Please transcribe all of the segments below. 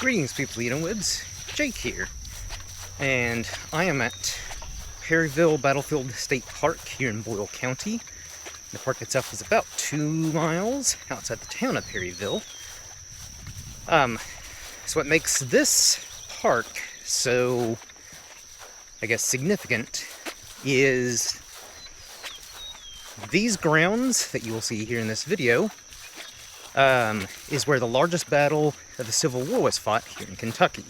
Greetings, people of the Woods. Jake here, and I am at Perryville Battlefield State Park here in Boyle County. The park itself is about 2 miles outside the town of Perryville. So what makes this park so, I guess, significant is these grounds that you will see here in this video is where the largest battle of the Civil War was fought here in Kentucky.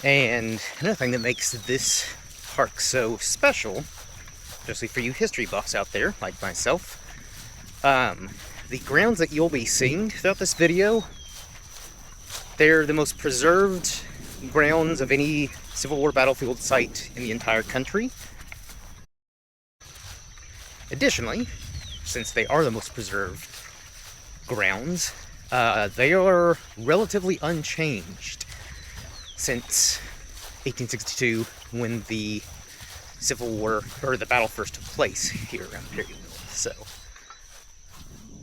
And another thing that makes this park so special, especially for you history buffs out there like myself, the grounds that you'll be seeing throughout this video, they're the most preserved grounds of any Civil War battlefield site in the entire country. Additionally, since they are the most preserved grounds, they are relatively unchanged since 1862, when the Civil War, or the battle first took place here around Perryville. So,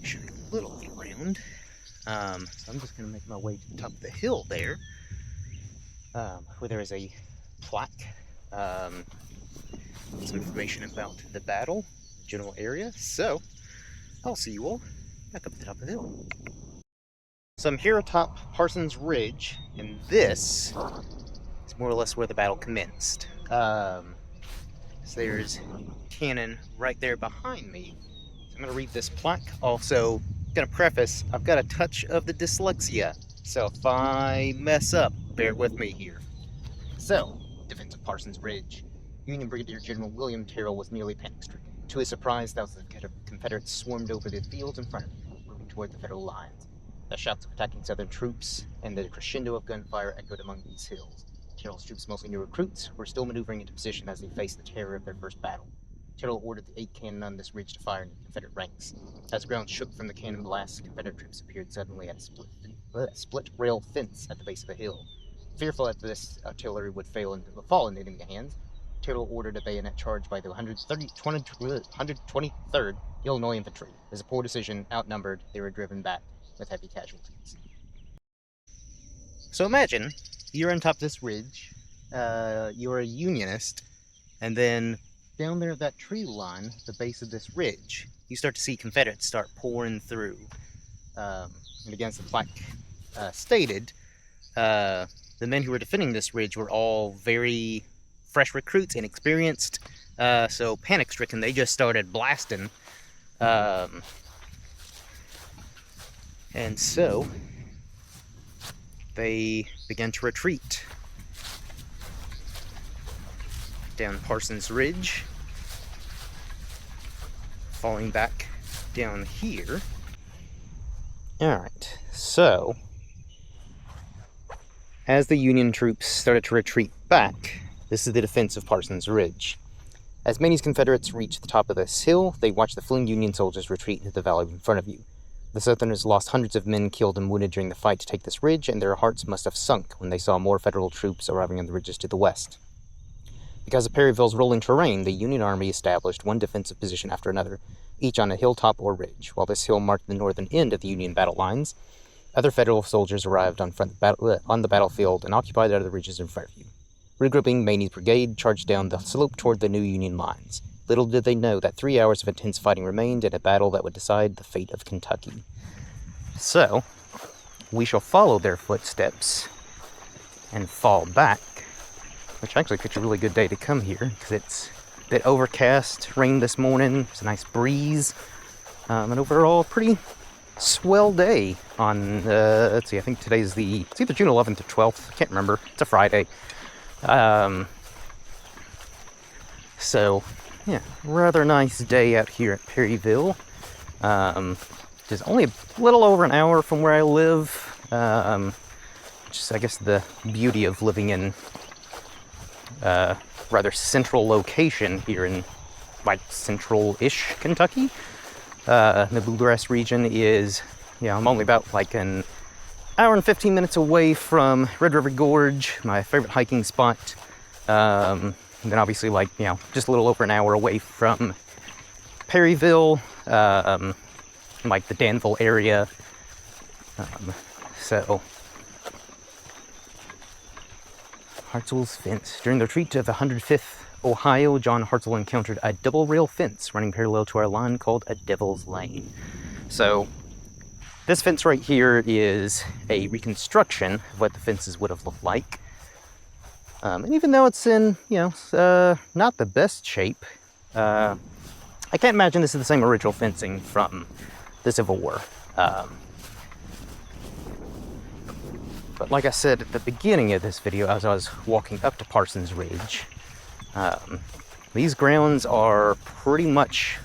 show you a little around. So I'm just going to make my way to the top of the hill there, where there is a plaque, some information about the battle, the general area. So, I'll see you all back up at the top of the hill. So I'm here atop Parsons Ridge, and this is more or less where the battle commenced. So there's cannon right there behind me. So I'm going to read this plaque. Also, going to preface, I've got a touch of the dyslexia, so if I mess up, bear with me here. So, defense of Parsons Ridge. Union Brigadier General William Terrell was nearly panic-stricken. To his surprise, thousands of Confederates swarmed over the fields in front of him, moving toward the Federal lines. The shouts of attacking Southern troops and the crescendo of gunfire echoed among these hills. Terrell's troops, mostly new recruits, were still maneuvering into position as they faced the terror of their first battle. Terrell ordered the 8 cannon on this ridge to fire into Confederate ranks. As the ground shook from the cannon blasts, Confederate troops appeared suddenly at a split rail fence at the base of the hill. Fearful that this artillery would fall into enemy hands, Terrell ordered a bayonet charge by the 123rd Illinois Infantry. As a poor decision, outnumbered, they were driven back with heavy casualties. So imagine, you're on top of this ridge, you're a Unionist, and then down there at that tree line, the base of this ridge, you start to see Confederates start pouring through. And against the plaque stated, the men who were defending this ridge were all very fresh recruits, inexperienced, so panic-stricken, they just started blasting. And so they began to retreat down Parsons Ridge, falling back down here. Alright, so as the Union troops started to retreat back, this is the defense of Parsons Ridge. As many Confederates reached the top of this hill, they watched the fleeing Union soldiers retreat into the valley in front of you. The Southerners lost hundreds of men killed and wounded during the fight to take this ridge, and their hearts must have sunk when they saw more Federal troops arriving on the ridges to the west. Because of Perryville's rolling terrain, the Union Army established one defensive position after another, each on a hilltop or ridge. While this hill marked the northern end of the Union battle lines, other Federal soldiers arrived on the battlefield and occupied other ridges in front of you. Regrouping, Maney's brigade charged down the slope toward the new Union lines. Little did they know that 3 hours of intense fighting remained in a battle that would decide the fate of Kentucky. So, we shall follow their footsteps and fall back, which actually picked a really good day to come here, because it's a bit overcast, rained this morning, it's a nice breeze, and overall a pretty swell day on, let's see, I think today's it's either June 11th or 12th, I can't remember, it's a Friday. So, yeah, rather nice day out here at Perryville. Which is only a little over an hour from where I live. Which is, I guess, the beauty of living in rather central location here in, like, central-ish Kentucky. The Bluegrass region is, I'm only about, like, an hour and 15 minutes away from Red River Gorge, my favorite hiking spot. And then obviously, like, just a little over an hour away from Perryville, like the Danville area. So, Hartzell's fence. During the retreat of the 105th Ohio, John Hartzell encountered a double rail fence running parallel to our line called a Devil's Lane. So this fence right here is a reconstruction of what the fences would have looked like. And even though it's in, not the best shape, I can't imagine this is the same original fencing from the Civil War. But like I said at the beginning of this video, as I was walking up to Parsons Ridge, these grounds are pretty much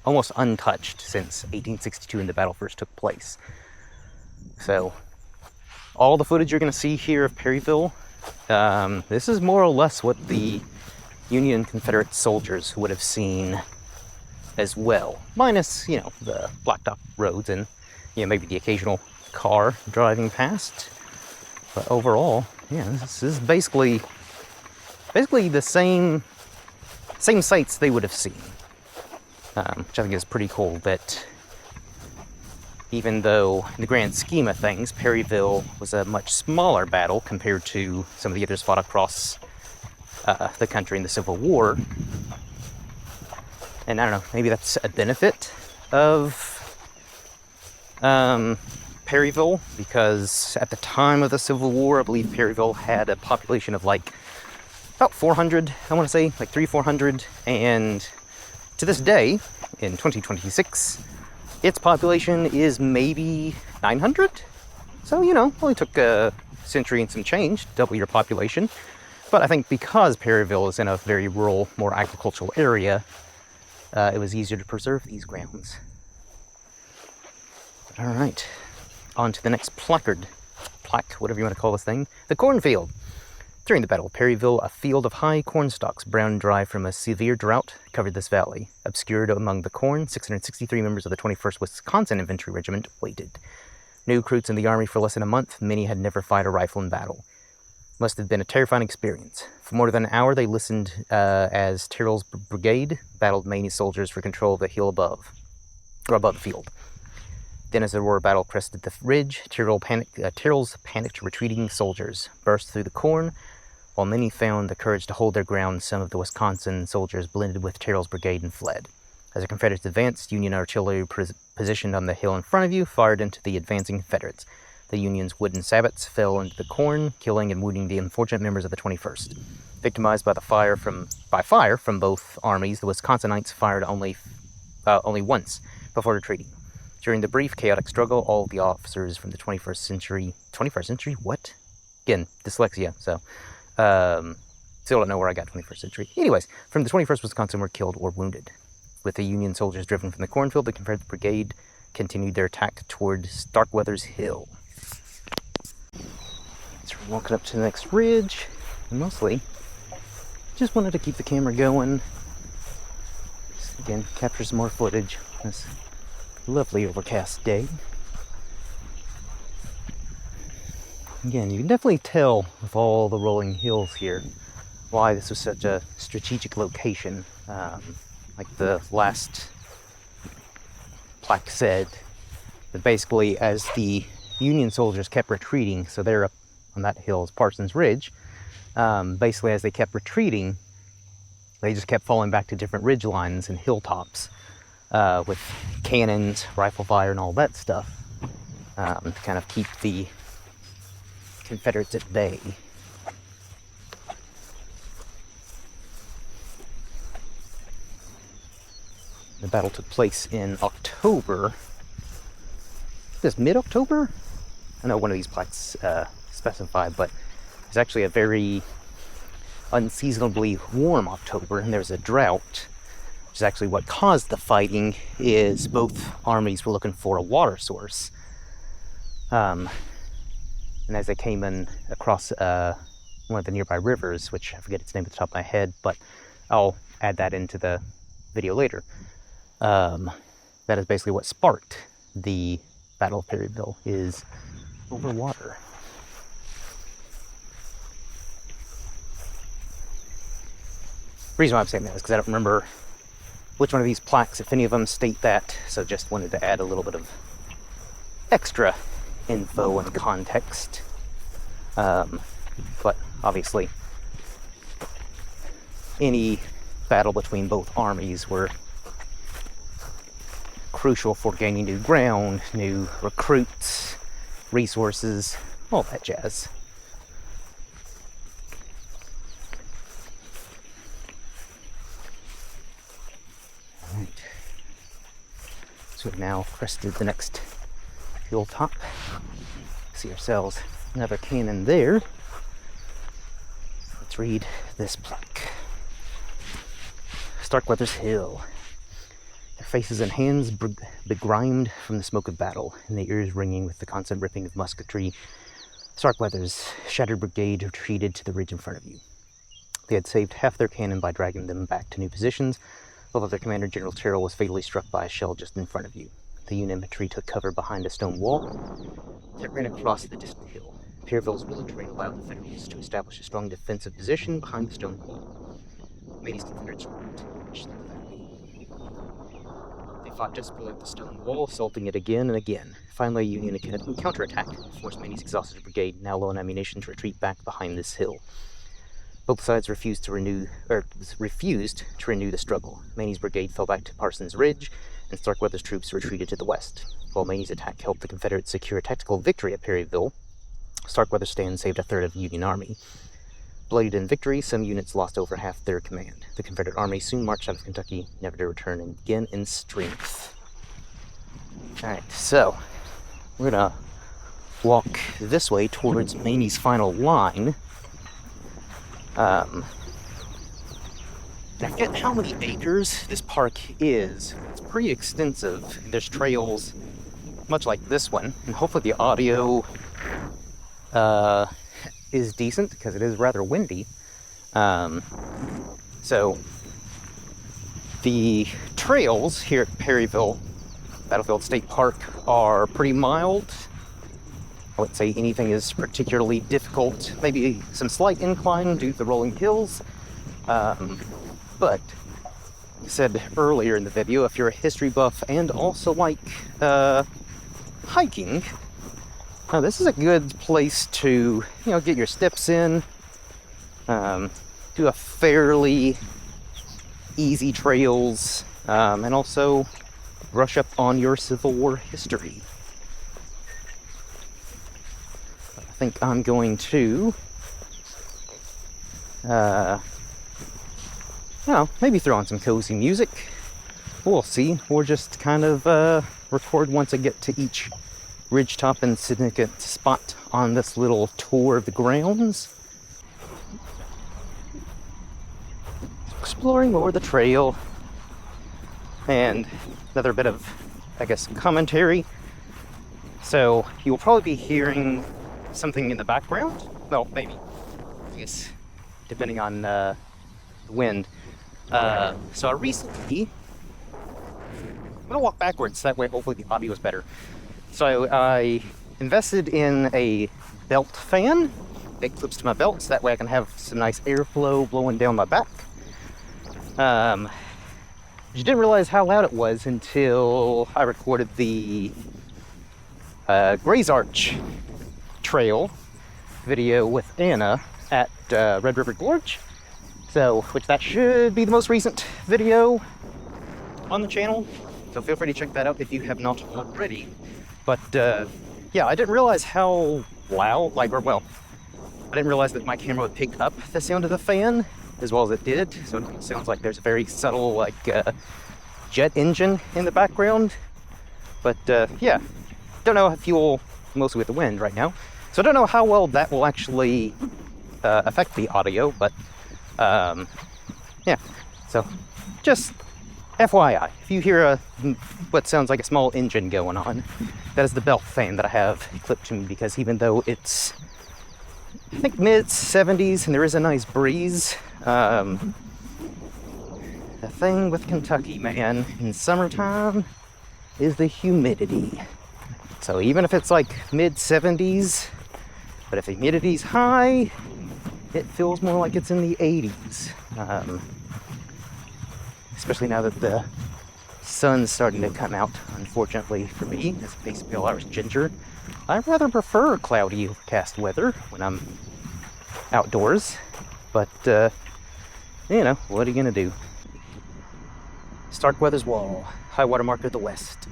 almost untouched since 1862 when the battle first took place. So all the footage you're going to see here of Perryville, this is more or less what the Union and Confederate soldiers would have seen as well, minus, the blacktop roads and, maybe the occasional car driving past. But overall, this is basically the same sights they would have seen, which I think is pretty cool. That even though in the grand scheme of things, Perryville was a much smaller battle compared to some of the others fought across the country in the Civil War, and I don't know, maybe that's a benefit of Perryville, because at the time of the Civil War, I believe Perryville had a population of about 400, I want to say, 300-400, and to this day, in 2026, its population is maybe 900. So, only took a century and some change to double your population. But I think because Perryville is in a very rural, more agricultural area, it was easier to preserve these grounds. All right. On to the next plaque, whatever you want to call this thing, the cornfield. During the Battle of Perryville, a field of high corn stalks, brown dry from a severe drought, covered this valley. Obscured among the corn, 663 members of the 21st Wisconsin Infantry Regiment waited. New recruits in the Army for less than a month, many had never fired a rifle in battle. Must have been a terrifying experience. For more than an hour, they listened as Tyrrell's brigade battled many soldiers for control of the hill above the field. Then, as the roar of battle crested the ridge, Tyrrell's panicked retreating soldiers burst through the corn. While many found the courage to hold their ground, some of the Wisconsin soldiers blended with Tyrrell's brigade and fled. As the Confederates advanced, Union artillery positioned on the hill in front of you fired into the advancing Confederates. The Union's wooden sabots fell into the corn, killing and wounding the unfortunate members of the 21st. Victimized by fire from both armies, the Wisconsinites fired only once before retreating. During the brief, chaotic struggle, all of the officers from the 21st century? What? Again, dyslexia, so, still don't know where I got 21st century. Anyways, from the 21st Wisconsin were killed or wounded. With the Union soldiers driven from the cornfield, the Confederate brigade continued their attack toward Starkweather's Hill. So we're walking up to the next ridge, and mostly just wanted to keep the camera going. Just, again, capture some more footage. This lovely overcast day. Again, you can definitely tell with all the rolling hills here why this was such a strategic location. Like the last plaque said, that basically as the Union soldiers kept retreating, so they're up on that hill is Parsons Ridge, basically as they kept retreating, they just kept falling back to different ridge lines and hilltops. With cannons, rifle fire, and all that stuff, to kind of keep the Confederates at bay. The battle took place in October. This mid-October? I know one of these plaques specified, but it's actually a very unseasonably warm October, and there's a drought. Which is actually what caused the fighting, is both armies were looking for a water source. And as they came in across one of the nearby rivers, which I forget its name at the top of my head, but I'll add that into the video later. That is basically what sparked the Battle of Perryville, is over water. The reason why I'm saying that is because I don't remember which one of these plaques, if any of them state that, so just wanted to add a little bit of extra info and context. but obviously any battle between both armies were crucial for gaining new ground, new recruits, resources, all that jazz. Alright. So we've now crested the next hilltop. See ourselves another cannon there. Let's read this plaque. Starkweather's Hill. Their faces and hands begrimed from the smoke of battle, and their ears ringing with the constant ripping of musketry, Starkweather's shattered brigade retreated to the ridge in front of you. They had saved half their cannon by dragging them back to new positions, although their commander, General Terrell, was fatally struck by a shell just in front of you. The Union infantry took cover behind a stone wall that ran across the distant hill. Perryville's military allowed the Federals to establish a strong defensive position behind the stone wall. Manny's Confederates pushed them that way. They fought just below the stone wall, assaulting it again and again. Finally, a Union counterattack forced Manny's exhausted brigade, now low on ammunition, to retreat back behind this hill. Both sides refused to renew the struggle. Manny's brigade fell back to Parsons Ridge, and Starkweather's troops retreated to the west. While Manny's attack helped the Confederates secure a tactical victory at Perryville, Starkweather's stand saved a third of the Union army. Bloodied in victory, some units lost over half their command. The Confederate army soon marched out of Kentucky, never to return again in strength. Alright, so we're gonna walk this way towards Manny's final line. I forget how many acres this park is. It's pretty extensive. There's trails much like this one, and hopefully the audio is decent because it is rather windy. So the trails here at Perryville Battlefield State Park are pretty mild. I wouldn't say anything is particularly difficult. Maybe some slight incline due to the rolling hills. But I said earlier in the video, if you're a history buff and also like hiking, now this is a good place to, get your steps in, do a fairly easy trails, and also brush up on your Civil War history. I think I'm going to, maybe throw on some cozy music. We'll see. Or just kind of record once I get to each ridgetop and significant spot on this little tour of the grounds. Exploring more of the trail. And another bit of, commentary. So you'll probably be hearing something in the background. Well, maybe. I guess, depending on the wind. So I recently, I'm gonna walk backwards, that way hopefully the audio is better. So I invested in a belt fan that clips to my belt, so that way I can have some nice airflow blowing down my back. You didn't realize how loud it was until I recorded the Gray's Arch Trail video with Anna at Red River Gorge. So, which that should be the most recent video on the channel. So feel free to check that out if you have not already. But yeah, I didn't realize how loud, I didn't realize that my camera would pick up the sound of the fan as well as it did. So it sounds like there's a very subtle, jet engine in the background. But yeah, don't know if you'll, mostly with the wind right now. So I don't know how well that will actually affect the audio, but yeah, so just FYI, if you hear what sounds like a small engine going on, that is the belt fan that I have clipped to me, because even though it's, I think, mid-70s and there is a nice breeze, the thing with Kentucky, man, in summertime is the humidity. So even if it's like mid-70s, but if the humidity's high, it feels more like it's in the 80s. Especially now that the sun's starting to come out, unfortunately for me, as a base pale Irish ginger. I rather prefer cloudy, overcast weather when I'm outdoors. But, you know, what are you gonna do? Starkweather's Wall, high water mark of the west.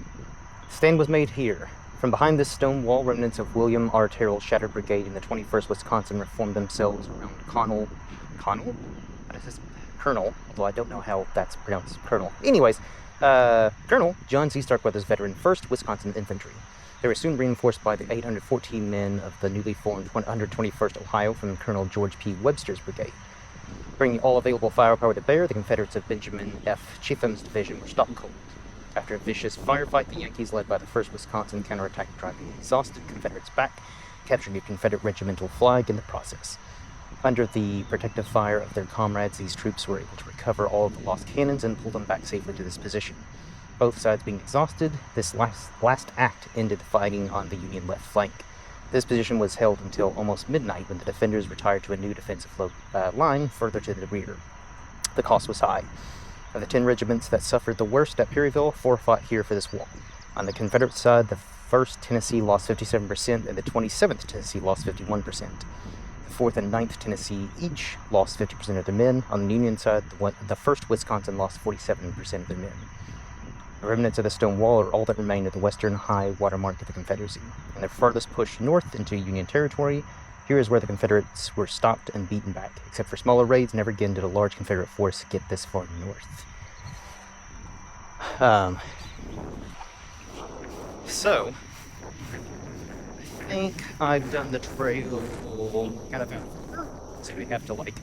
Stand was made here. From behind this stone wall, remnants of William R. Terrell's shattered brigade in the 21st Wisconsin reformed themselves around Connell? What is this? Colonel, although I don't know how that's pronounced. Colonel. Anyways, Colonel John C. Starkweather's veteran 1st Wisconsin Infantry. They were soon reinforced by the 814 men of the newly formed 121st Ohio from Colonel George P. Webster's brigade. Bringing all available firepower to bear, the Confederates of Benjamin F. Cheatham's division were stopped cold. After a vicious firefight, the Yankees, led by the 1st Wisconsin, counterattacked, driving the exhausted Confederates back, capturing a Confederate regimental flag in the process. Under the protective fire of their comrades, these troops were able to recover all of the lost cannons and pull them back safely to this position. Both sides being exhausted, this last act ended the fighting on the Union left flank. This position was held until almost midnight, when the defenders retired to a new defensive line further to the rear. The cost was high. Of the 10 regiments that suffered the worst at Perryville, 4 fought here for this wall. On the Confederate side, the 1st Tennessee lost 57% and the 27th Tennessee lost 51%. The 4th and 9th Tennessee each lost 50% of their men. On the Union side, the 1st Wisconsin lost 47% of their men. The remnants of the stone wall are all that remain of the western high watermark of the Confederacy. And their farthest push north into Union territory, here is where the Confederates were stopped and beaten back. Except for smaller raids, never again did a large Confederate force get this far north. So, I think I've done the trail kind of out. So we have to, like,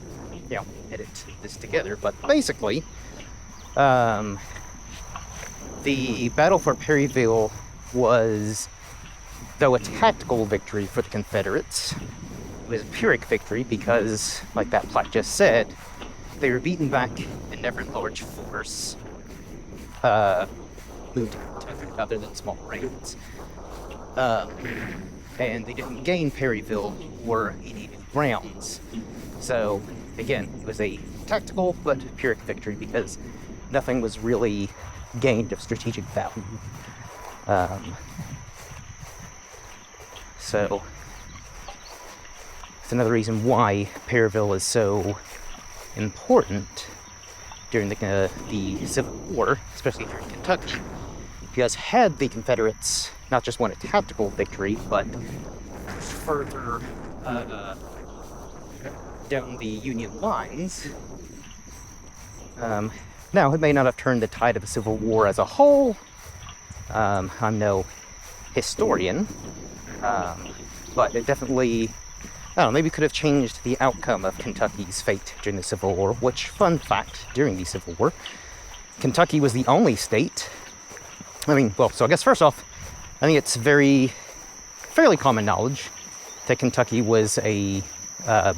you know, edit this together. But basically, the battle for Perryville was, though a tactical victory for the Confederates, it was a Pyrrhic victory because, like that plaque just said, they were beaten back in never large force, moved other than small raids, and they didn't gain Perryville or any new grounds. So, again, it was a tactical but Pyrrhic victory because nothing was really gained of strategic value. So it's another reason why Perryville is so important during the Civil War, especially here in Kentucky, because had the Confederates not just won a tactical victory, but further down the Union lines, now, it may not have turned the tide of the Civil War as a whole. I'm no historian, but it definitely, I don't know, maybe could have changed the outcome of Kentucky's fate during the Civil War, which, fun fact, during the Civil War, Kentucky was the only state, so I guess first off, I think it's fairly common knowledge that Kentucky was a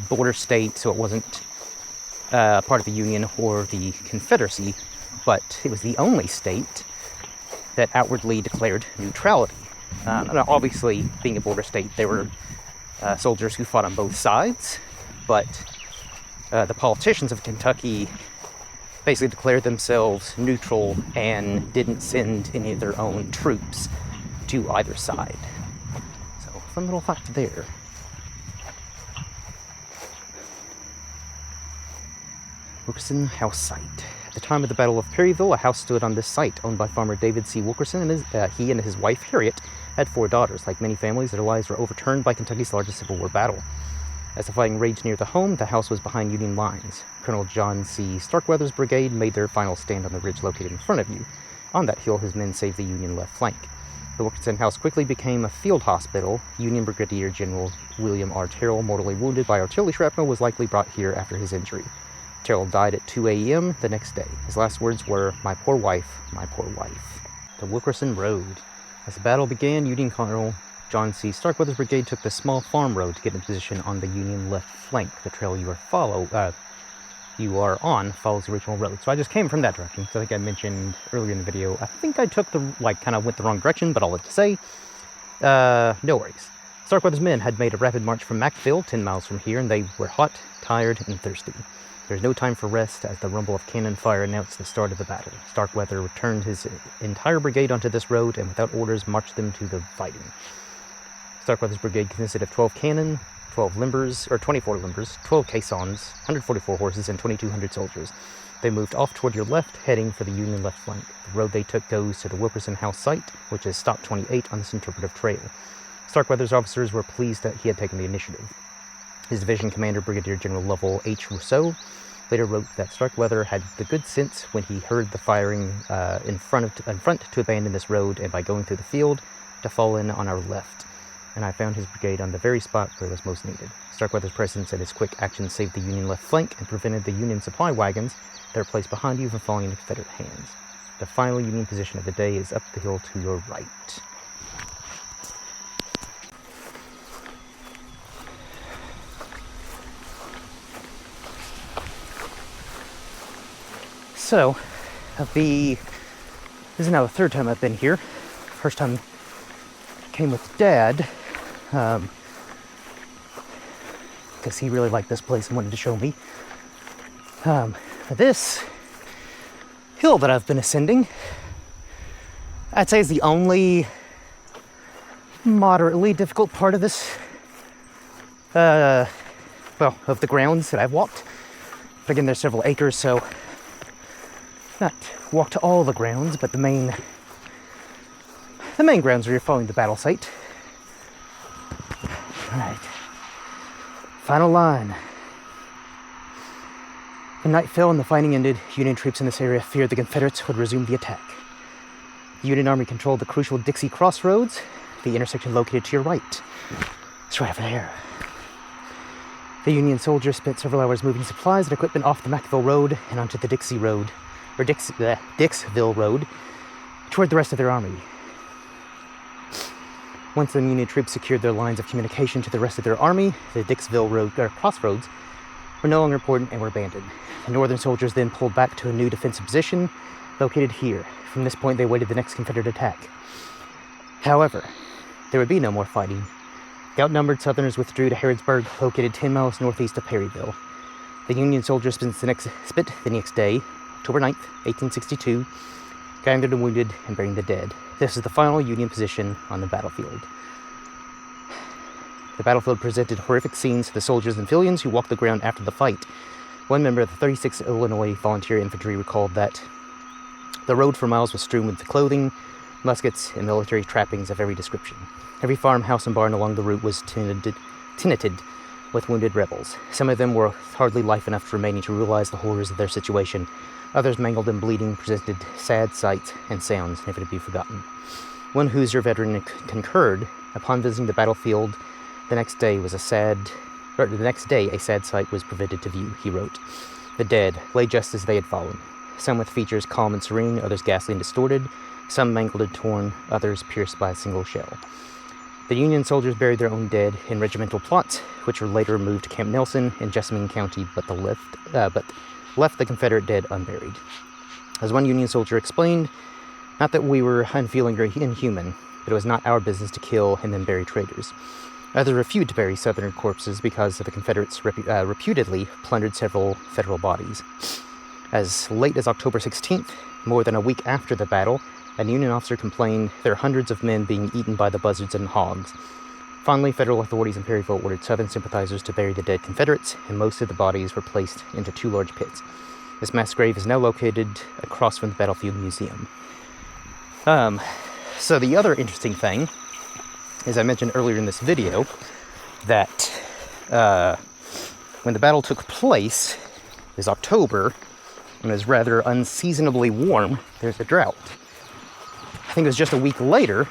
border state, so it wasn't part of the Union or the Confederacy, but it was the only state that outwardly declared neutrality. Obviously, being a border state, there were soldiers who fought on both sides, but the politicians of Kentucky basically declared themselves neutral and didn't send any of their own troops to either side. So, fun little fact there. Wilkerson House Site. At the time of the Battle of Perryville, a house stood on this site, owned by farmer David C. Wilkerson, and he and his wife Harriet had 4 daughters. Like many families, their lives were overturned by Kentucky's largest Civil War battle. As the fighting raged near the home, the house was behind Union lines. Colonel John C. Starkweather's brigade made their final stand on the ridge located in front of you. On that hill, his men saved the Union left flank. The Wilkerson house quickly became a field hospital. Union Brigadier General William R. Terrell, mortally wounded by artillery shrapnel, was likely brought here after his injury. Terrell died at 2 a.m. the next day. His last words were, "My poor wife, my poor wife." The Wilkerson Road. As the battle began, Union Colonel John C. Starkweather's brigade took the small farm road to get in position on the Union left flank. The trail you are on follows the original road. So I just came from that direction, because I think I mentioned earlier in the video, I think I took kind of went the wrong direction, but all that to say, no worries. Starkweather's men had made a rapid march from Macville, 10 miles from here, and they were hot, tired, and thirsty. There was no time for rest, as the rumble of cannon fire announced the start of the battle. Starkweather returned his entire brigade onto this road, and without orders marched them to the fighting. Starkweather's brigade consisted of 12 cannon, 24 limbers, 12 caissons, 144 horses, and 2,200 soldiers. They moved off toward your left, heading for the Union left flank. The road they took goes to the Wilkerson House site, which is stop 28 on this interpretive trail. Starkweather's officers were pleased that he had taken the initiative. His division commander, Brigadier General Lovell H. Rousseau, later wrote that Starkweather had the good sense when he heard the firing in front to abandon this road and by going through the field to fall in on our left. And I found his brigade on the very spot where it was most needed. Starkweather's presence and his quick action saved the Union left flank and prevented the Union supply wagons that are placed behind you from falling into Confederate hands. The final Union position of the day is up the hill to your right. So, this is now the third time I've been here. First time came with Dad, because he really liked this place and wanted to show me. This hill that I've been ascending, I'd say is the only moderately difficult part of this, of the grounds that I've walked. But again, there's several acres, so not walked all the grounds, but the main grounds where you're following the battle site. Alright. Final line. When night fell and the fighting ended, Union troops in this area feared the Confederates would resume the attack. The Union Army controlled the crucial Dixie Crossroads, the intersection located to your right. It's right over there. The Union soldiers spent several hours moving supplies and equipment off the Macville Road and onto the Dixville Road, toward the rest of their army. Once the Union troops secured their lines of communication to the rest of their army, the Dixville Road crossroads were no longer important and were abandoned. The Northern soldiers then pulled back to a new defensive position located here. From this point, they waited the next Confederate attack. However, there would be no more fighting. The outnumbered Southerners withdrew to Harrodsburg, located 10 miles northeast of Perryville. The Union soldiers spent the next day, October 9th, 1862, gathering the wounded and burying the dead. This is the final Union position on the battlefield. The battlefield presented horrific scenes to the soldiers and civilians who walked the ground after the fight. One member of the 36th Illinois Volunteer Infantry recalled that the road for miles was strewn with clothing, muskets, and military trappings of every description. Every farm, house, and barn along the route was tenanted with wounded rebels. Some of them were hardly life enough remaining to realize the horrors of their situation. Others, mangled and bleeding, presented sad sights and sounds never to be forgotten. One Hoosier veteran concurred, upon visiting the battlefield the next day a sad sight was presented to view, he wrote. The dead lay just as they had fallen, some with features calm and serene, others ghastly and distorted, some mangled and torn, others pierced by a single shell. The Union soldiers buried their own dead in regimental plots, which were later moved to Camp Nelson in Jessamine County, but left the Confederate dead unburied. As one Union soldier explained, not that we were unfeeling or inhuman, but it was not our business to kill and then bury traitors. Others refused to bury Southern corpses because the Confederates reputedly plundered several Federal bodies. As late as October 16th, more than a week after the battle, a Union officer complained there are hundreds of men being eaten by the buzzards and hogs. Finally, Federal authorities in Perryville ordered Southern sympathizers to bury the dead Confederates, and most of the bodies were placed into 2 large pits. This mass grave is now located across from the Battlefield Museum. So the other interesting thing, as I mentioned earlier in this video, that when the battle took place, it was October, and it was rather unseasonably warm. There's a drought. I think it was just a week later,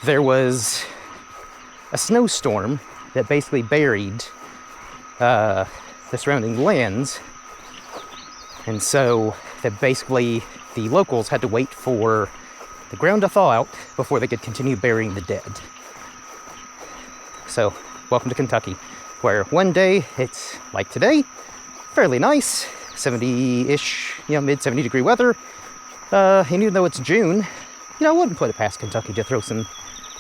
there was a snowstorm that basically buried the surrounding lands, and so that basically the locals had to wait for the ground to thaw out before they could continue burying the dead. So, welcome to Kentucky, where one day it's like today, fairly nice, 70-ish, mid 70 degree weather. And even though it's June, I wouldn't put it past Kentucky to throw some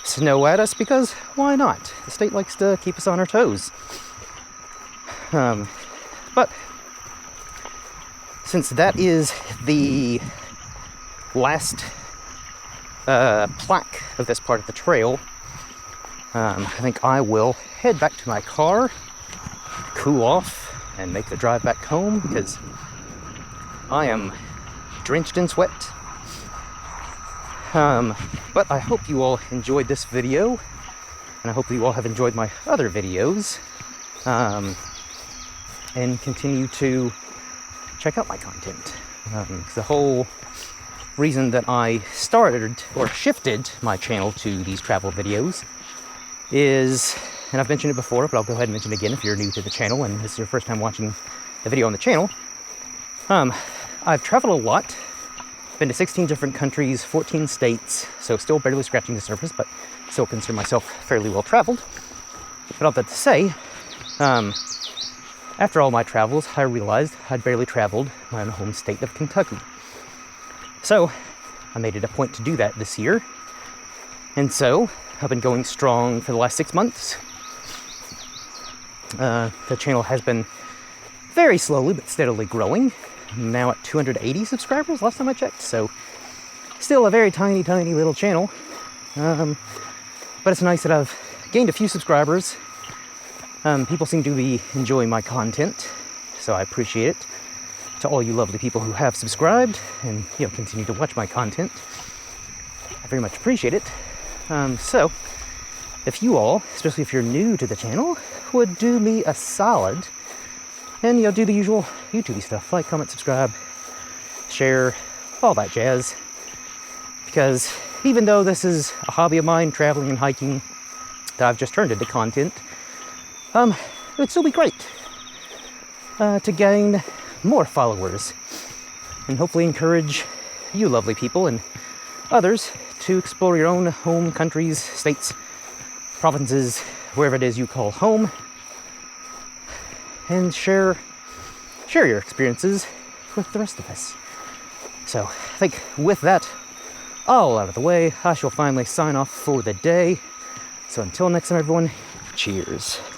snow at us, because why not? The state likes to keep us on our toes. But since that is the last plaque of this part of the trail, I think I will head back to my car, cool off, and make the drive back home because I am drenched in sweat. But I hope you all enjoyed this video, and I hope you all have enjoyed my other videos, and continue to check out my content. The whole reason that I started or shifted my channel to these travel videos is, and I've mentioned it before, but I'll go ahead and mention it again if you're new to the channel and this is your first time watching a video on the channel. I've traveled a lot, been to 16 different countries, 14 states, so still barely scratching the surface, but still consider myself fairly well traveled. But all that to say, after all my travels, I realized I'd barely traveled my own home state of Kentucky. So I made it a point to do that this year. And so I've been going strong for the last 6 months. The channel has been very slowly but steadily growing. I'm now at 280 subscribers last time I checked, so still a very tiny little channel. But it's nice that I've gained a few subscribers. People seem to be enjoying my content, so I appreciate it. To all you lovely people who have subscribed and continue to watch my content, I very much appreciate it. So if you all, especially if you're new to the channel, would do me a solid and do the usual YouTube stuff, like, comment, subscribe, share, all that jazz. Because even though this is a hobby of mine, traveling and hiking, that I've just turned into content, it would still be great to gain more followers and hopefully encourage you lovely people and others to explore your own home countries, states, provinces, wherever it is you call home, and share your experiences with the rest of us. So I think with that all out of the way, I shall finally sign off for the day. So until next time, everyone, cheers.